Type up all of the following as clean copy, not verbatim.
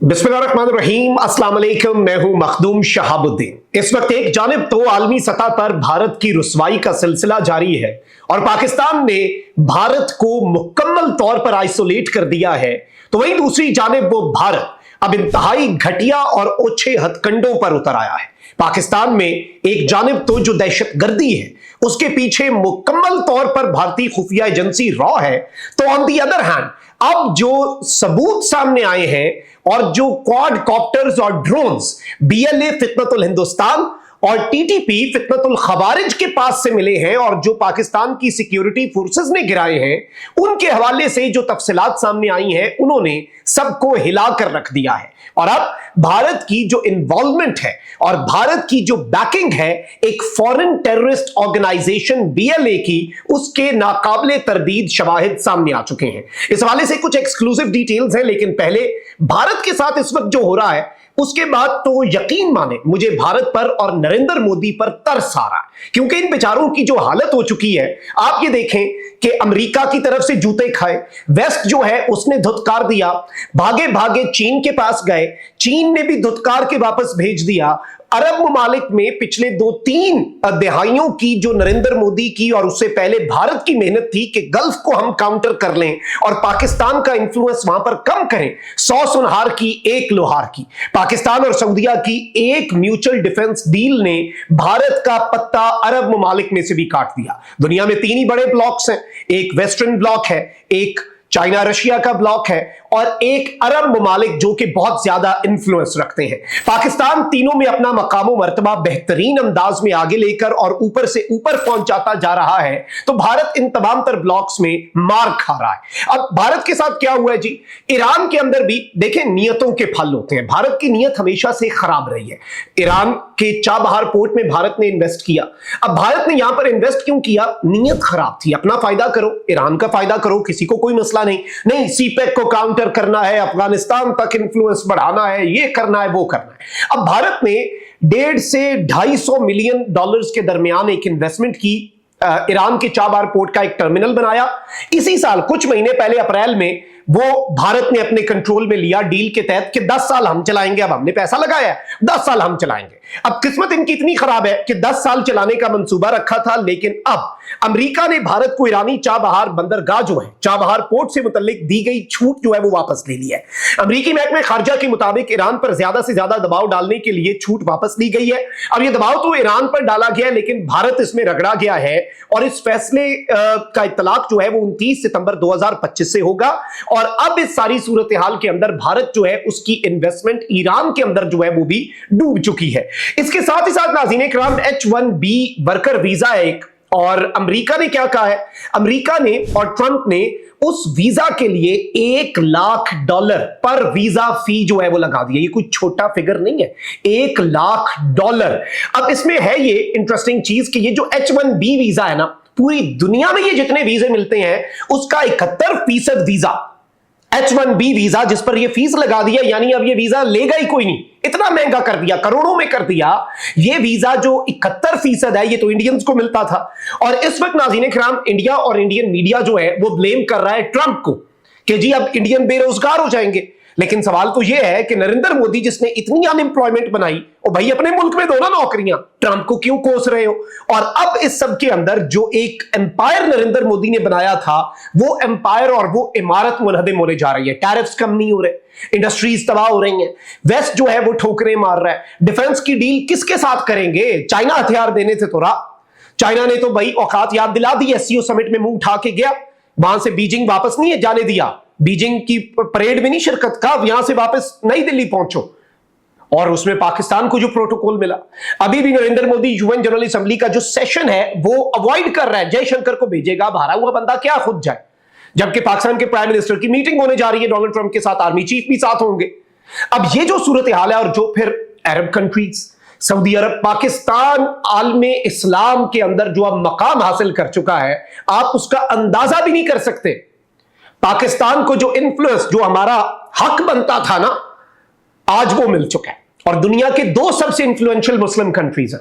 बिस्मिल्लाहिर्रहमानिर्रहीम, अस्सलाम वालेकुम। मैं हूं मखदूम शहाबुद्दीन। इस वक्त एक जानिब तो आलमी सतह पर भारत की रुसवाई का सिलसिला जारी है और पाकिस्तान ने भारत को मुकम्मल तौर पर आइसोलेट कर दिया है, तो वहीं दूसरी जानिब वो भारत अब इंतहाई घटिया और ओछे हथकंडों पर उतर आया है। पाकिस्तान में एक जानिब तो जो दहशतगर्दी है उसके पीछे मुकम्मल तौर पर भारतीय खुफिया एजेंसी रॉ है, तो ऑन दी अदर हैंड अब जो सबूत सामने आए हैं और जो क्वाड कॉप्टर्स और ड्रोन्स बीएलए फितनतुल हिंदुस्तान और टीटीपी फितनतुल खवारिज के पास से मिले हैं और जो पाकिस्तान की सिक्योरिटी फोर्सेस ने गिराए हैं, उनके हवाले से जो तफसीलात सामने आई हैं, उन्होंने सबको हिलाकर रख दिया है। और अब भारत की जो इन्वॉल्वमेंट है और भारत की जो बैकिंग है एक फॉरेन टेररिस्ट ऑर्गेनाइजेशन बीएलए की, उसके नाकाबिले तरदीद शवाहिद सामने आ चुके हैं। इस हवाले से कुछ एक्सक्लूसिव डिटेल्स हैं, लेकिन पहले भारत के साथ इस वक्त जो हो रहा है उसके बाद तो यकीन माने मुझे भारत पर और नरेंद्र मोदी पर तरस आ रहा है, क्योंकि इन बेचारों की जो हालत हो चुकी है। आप ये देखें कि अमेरिका की तरफ से जूते खाए, वेस्ट जो है उसने धुतकार दिया, भागे भागे चीन के पास गए, चीन ने भी धुतकार के वापस भेज दिया। अरब ममालिक में पिछले 2-3 दहाइयों की जो नरेंद्र मोदी की और उससे पहले भारत की मेहनत थी कि गल्फ को हम काउंटर कर लें और पाकिस्तान का इंफ्लुएंस वहां पर कम करें, 100 सुनहार की एक लोहार की। पाकिस्तान और सऊदीया की एक म्यूचुअल डिफेंस डील ने भारत का पत्ता अरब ममालिक में से भी काट दिया। दुनिया में 3 ही बड़े ब्लॉक्स हैं, एक वेस्टर्न ब्लॉक है, एक चाइना रशिया का ब्लॉक है और एक अरब ममालिक जो कि बहुत ज्यादा इंफ्लुएंस रखते हैं। पाकिस्तान तीनों में अपना मकाम मर्तबा बेहतरीन अंदाज में आगे लेकर और ऊपर से ऊपर पहुंचाता जा रहा है, तो भारत इन तमाम तर ब्लॉक्स में मार खा रहा है। अब भारत के साथ क्या हुआ है जी, ईरान के अंदर भी देखें नियतों के फल होते हैं। भारत की नियत हमेशा से खराब रही है। ईरान के चाबहार पोर्ट में भारत ने इन्वेस्ट किया। अब भारत ने यहां पर इन्वेस्ट क्यों किया? नियत खराब थी, अपना फायदा करो, ईरान का फायदा करो, किसी को कोई मसला नहीं, सीपेक को काउंटर करना है, अफगानिस्तान तक इंफ्लुएंस बढ़ाना है, ये करना है, वो करना है। अब भारत ने 1.5 से 250 मिलियन डॉलर्स के दरमियान एक इन्वेस्टमेंट की, ईरान के चाबहार पोर्ट का एक टर्मिनल बनाया। इसी साल कुछ महीने पहले अप्रैल में वो भारत ने अपने कंट्रोल में लिया डील के तहत कि 10 साल हम चलाएंगे। अब हमने पैसा लगाया है, 10 साल हम चलाएंगे। अब किस्मत इनकी इतनी खराब है कि 10 साल चलाने का मंसूबा रखा था, लेकिन अब अमेरिका ने भारत को ईरानी चाबहार बंदरगाह जो है, चाबहार पोर्ट से मुतल्लिक दी गई छूट जो है वो वापस ले ली है। अमेरिकी महकमे खारजा के मुताबिक ईरान पर ज्यादा से ज्यादा दबाव डालने के लिए छूट वापस ली गई है। अब यह दबाव तो ईरान पर डाला गया है, लेकिन भारत इसमें रगड़ा गया है और इस फैसले का इत्तलाक जो है वो 29 सितंबर 2025 से होगा। और अब इस सारी सूरत हाल के अंदर भारत जो है उसकी इन्वेस्टमेंट ईरान के अंदर जो है वो भी डूब चुकी है। इसके साथ ही साथ नाज़रीन इकराम, H1B वर्कर वीजा है एक, और अमेरिका ने क्या कहा है, अमेरिका ने और ट्रंप ने उस वीजा के लिए $1 लाख पर वीजा फी जो है वो लगा दिया। ये कोई छोटा फिगर नहीं है, $1 लाख। अब इसमें है ये इंटरेस्टिंग चीज कि ये जो H1B वीजा है ना, पूरी दुनिया में ये जितने वीजे मिलते हैं उसका 71% वीजा H1B वीजा, जिस पर ये फीस लगा दिया, यानी अब ये वीजा लेगा ही कोई नहीं, इतना महंगा कर दिया, करोड़ों में कर दिया। ये वीजा जो 71% है, ये तो इंडियंस को मिलता था। और इस वक्त नाज़रीन इकराम, इंडिया और इंडियन मीडिया जो है वो ब्लेम कर रहा है ट्रंप को कि जी अब इंडियन बेरोजगार हो जाएंगे। लेकिन सवाल तो यह है कि नरेंद्र मोदी जिसने इतनी अनएम्प्लॉयमेंट बनाई, और भाई अपने मुल्क में दो ना नौकरियां, ट्रंप को क्यों कोस रहे हो? और अब इस सब के अंदर जो एक एम्पायर नरेंद्र मोदी ने बनाया था, वो एम्पायर और वो इमारत मुनहदम होने जा रही है। टैरिफ्स कम नहीं हो रहे, इंडस्ट्रीज तबाह हो रही हैं, वेस्ट जो है वो ठोकरें मार रहा है। डिफेंस की डील किसके साथ करेंगे? चाइना हथियार देने से तो रहा, चाइना ने तो भाई औकात याद दिला दी, एससीओ समिट में मुंह उठा के गया, वहां से बीजिंग वापस नहीं है जाने दिया, बीजिंग की परेड में नहीं शिरकत का, यहां से वापस नई दिल्ली पहुंचो। और उसमें पाकिस्तान को जो प्रोटोकॉल मिला, अभी भी Narendra Modi UN general assembly का जो सेशन है वो अवॉइड कर रहा है। जयशंकर को भेजेगा, हारा हुआ बंदा क्या खुद जाए, जबकि पाकिस्तान के प्राइम मिनिस्टर की मीटिंग होने जा रही है डोनाल्ड ट्रंप के साथ, आर्मी चीफ भी साथ होंगे। अब ये जो सूरत हाल है, और जो फिर अरब कंट्रीज, सऊदी अरब, पाकिस्तान आलमे इस्लाम के अंदर जो अब मकाम हासिल कर चुका है, आप उसका अंदाजा भी नहीं कर सकते। पाकिस्तान को जो इन्फ्लुएंस, जो हमारा हक बनता था ना, आज वो मिल चुका है। और दुनिया के 2 सबसे इंफ्लुएंशियल मुस्लिम कंट्रीज हैं,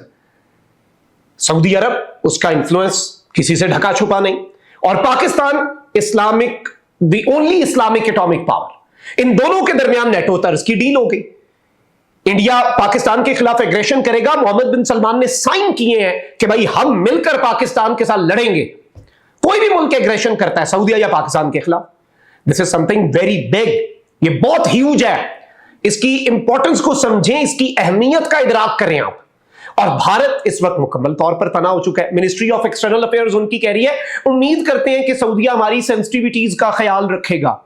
सऊदी अरब, उसका इन्फ्लुएंस किसी से ढका छुपा नहीं, और Pakistan, Islamic, the only Islamic atomic power. इन दोनों के दरमियान नेटो तर्ज की डील हो गई। इंडिया पाकिस्तान के खिलाफ एग्रेशन करेगा, मोहम्मद बिन सलमान ने साइन किए हैं कि भाई हम मिलकर पाकिस्तान के साथ लड़ेंगे। कोई भी मुल्क एग्रेशन करता है सऊदीया या पाकिस्तान के खिलाफ, this is something very big, ये बहुत ह्यूज है। इसकी इंपॉर्टेंस को समझें, इसकी अहमियत का इदराक करें आप। और भारत इस वक्त मुकम्मल तौर पर तना हो चुका है। मिनिस्ट्री ऑफ एक्सटर्नल अफेयर्स उनकी कह रही है, उम्मीद करते हैं कि सऊदीया हमारी सेंसिटिविटीज का ख्याल रखेगा।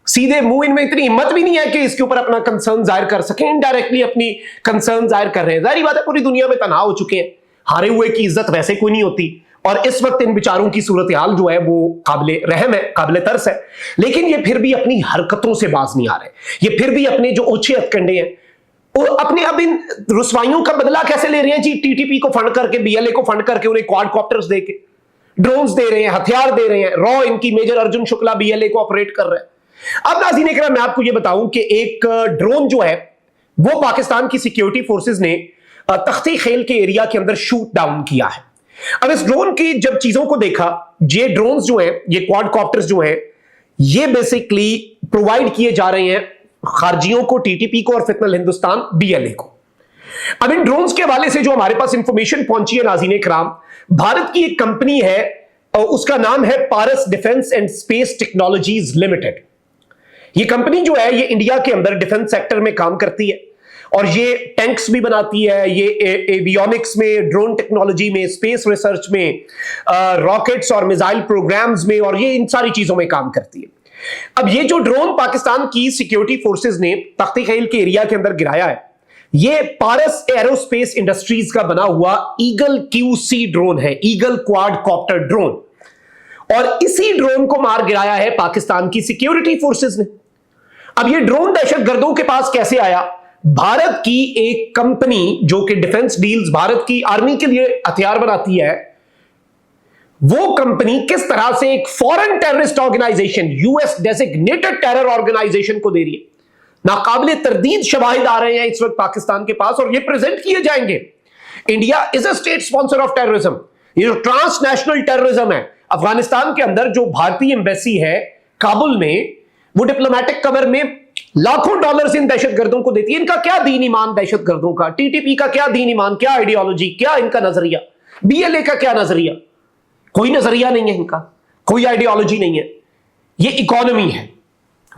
सीधे मुंह इनमें इतनी हिम्मत भी नहीं है कि इसके ऊपर अपना कंसर्न जाहिर कर सकें, इनडायरेक्टली अपनी कंसर्न जाहिर कर रहे हैं। जाहिर बात है पूरी दुनिया में तनाव हो चुके हैं, हारे हुए की इज्जत वैसे कोई नहीं होती, और इस वक्त इन बेचारों की सूरत हाल जो है वो काबिले रहम है, काबिले तरस है। लेकिन ये फिर भी अपनी हरकतों से बाज नहीं आ रहे, ये फिर भी अपने जो ओछे हथकंडे हैं वो अपने अब इन रुसवाइयों का बदला कैसे ले रहे हैं जी। टीटीपी को फंड करके, बीएलए को फंड करके उन्हें क्वाडकॉप्टर्स दे के ड्रोन्स दे रहे हैं, हथियार दे रहे हैं। रॉ इनकी मेजर अर्जुन शुक्ला बीएलए को ऑपरेट कर रहे हैं। अब नाज़रीन इकराम, मैं आपको यह बताऊं कि एक ड्रोन जो है वो पाकिस्तान की सिक्योरिटी फोर्सेस ने तख्ती खेल के एरिया के अंदर शूट डाउन किया है। अब इस ड्रोन की जब चीजों को देखा, ये ड्रोन्स जो हैं, ये क्वाडकॉप्टर्स जो हैं, ये बेसिकली प्रोवाइड किए जा रहे हैं खारजियों को, टीटीपी को और फितनल हिंदुस्तान बीएलए को। अब इन ड्रोन्स के हवाले से जो हमारे पास इंफॉर्मेशन पहुंची है नाज़रीन इकराम, भारत की एक कंपनी है, उसका नाम है Paras defence and space technologies limited. ये कंपनी जो है ये इंडिया के अंदर डिफेंस सेक्टर में काम करती है और ये टैंक्स भी बनाती है, ये एवियोनिक्स में, ड्रोन टेक्नोलॉजी में, स्पेस रिसर्च में, रॉकेट्स और मिसाइल प्रोग्राम्स में, और ये इन सारी चीजों में काम करती है। अब ये जो ड्रोन पाकिस्तान की सिक्योरिटी फोर्सेस ने तख्ती खेल के एरिया के अंदर गिराया है, ये पारस एरोस्पेस इंडस्ट्रीज का बना हुआ ईगल QC ड्रोन है, ईगल क्वाडकॉप्टर ड्रोन। और इसी ड्रोन को मार गिराया है पाकिस्तान की सिक्योरिटी फोर्सेस ने। अब ये ड्रोन दहशतगर्दों के पास कैसे आया? भारत की एक कंपनी जो कि डिफेंस डील्स भारत की आर्मी के लिए हथियार बनाती है, वो कंपनी किस तरह से एक foreign terrorist organization, US designated terror organization को दे रही है। नाकाबिले तरदीद शवाहिद आ रहे हैं इस वक्त पाकिस्तान के पास और ये प्रेजेंट किए जाएंगे। India is a state sponsor of terrorism. ये जो ट्रांसनेशनल टेररिज्म है, अफगानिस्तान के अंदर जो भारतीय एम्बेसी है काबुल में, वो डिप्लोमेटिक कवर में लाखों डॉलर्स इन दहशतगर्दों को देती है। इनका क्या दीन ईमान दहशतगर्दों का, टीटीपी का क्या दीन ईमान, क्या आइडियोलॉजी, क्या इनका नजरिया, बीएलए का क्या नजरिया? कोई नजरिया नहीं है इनका, कोई आइडियोलॉजी नहीं है। ये इकोनॉमी है,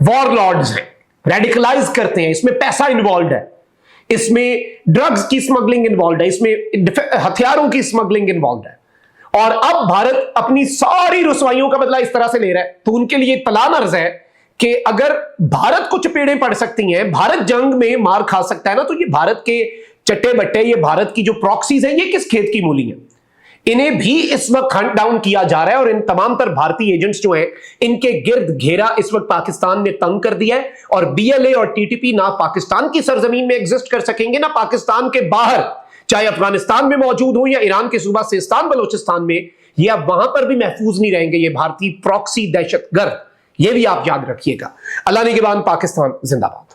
वॉरलॉर्ड्स हैं, रेडिकलाइज करते हैं, इसमें पैसा इन्वॉल्व है, इसमें ड्रग्स की स्मगलिंग इन्वॉल्व है, इसमें हथियारों की स्मगलिंग इन्वॉल्व है। और अब भारत अपनी सारी रुसवाइयों का बदला इस तरह से ले रहा है, तो उनके लिए तलान अर्ज है कि अगर भारत को चपेड़ें पड़ सकती हैं, भारत जंग में मार खा सकता है ना, तो ये भारत के चट्टे बट्टे, ये भारत की जो प्रॉक्सीज हैं, ये किस खेत की मूली है? इन्हें भी इस वक्त हंट डाउन किया जा रहा है और इन तमाम तर भारतीय एजेंट्स जो हैं, इनके गिर्द घेरा इस वक्त पाकिस्तान ने तंग कर दिया है। और बीएलए और टीटीपी ना पाकिस्तान की सरजमीन में एग्जिस्ट कर सकेंगे, ना पाकिस्तान के बाहर, चाहे अफगानिस्तान में मौजूद हो या ईरान के सूबा सिस्तान बलोचिस्तान में, ये अब वहां पर भी महफूज नहीं रहेंगे ये भारतीय प्रॉक्सी दहशतगर्द। ये भी आप याद रखिएगा। अल्लाह निगहबान, पाकिस्तान जिंदाबाद।